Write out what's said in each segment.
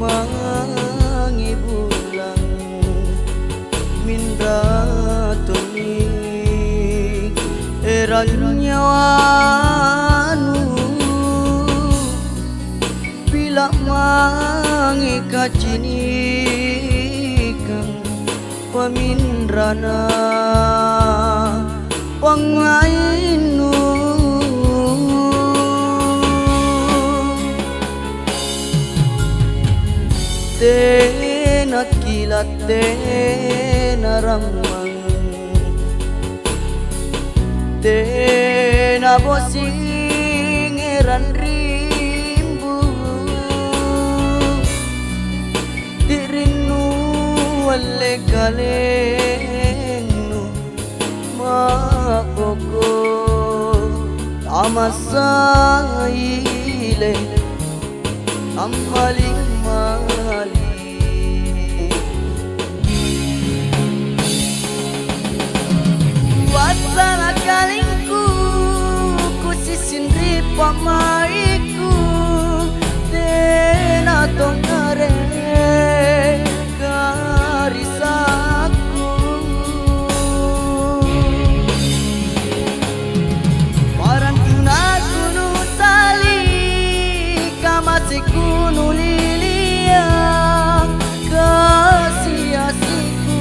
mangibulang mindra tuni eranya anu bila mangikacinikan pamindrana pangainu tena kilat tena ramang tena bosing eran rimbu dirinu wale kalenu makoko tamasaile amaling wasala kalingku kusisinri pamaiku tena tongare karisaku parang tuna kunu tali kamasi kunu lilia kasih asiku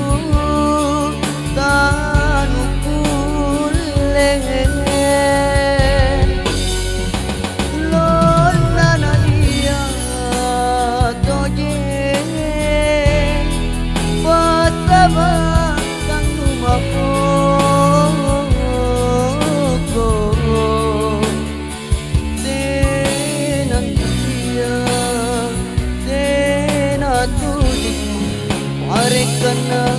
karena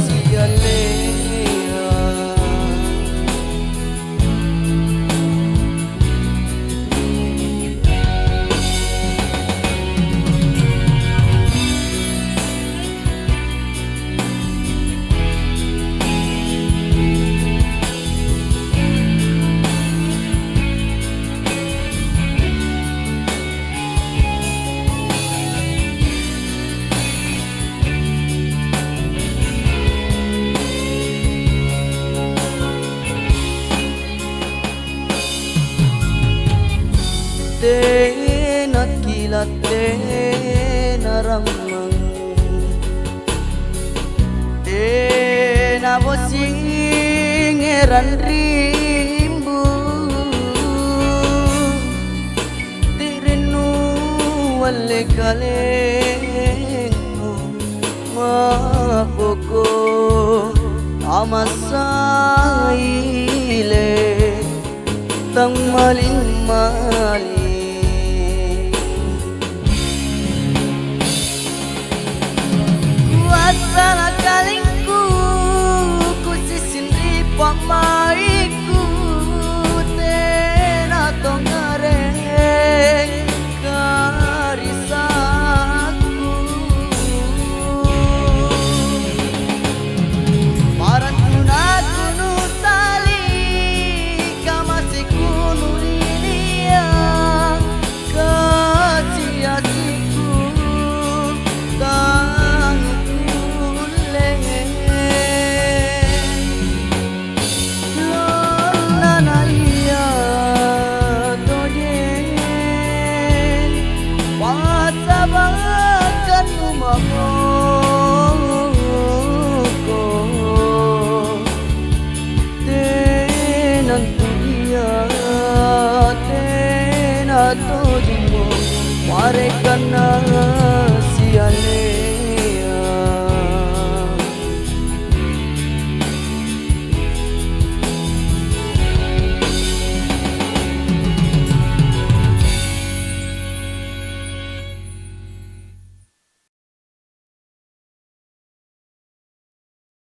sialea tena kilat tena ramang tena bosing eran rimbu dirinu wale kalenu mapoko amasaile tang maling mali wasala kalingku kusisinri pamaiku tena tongare karisaku parang tuna kunu tali kamasi kunu lilia kasih asiku tena tujimo mare kana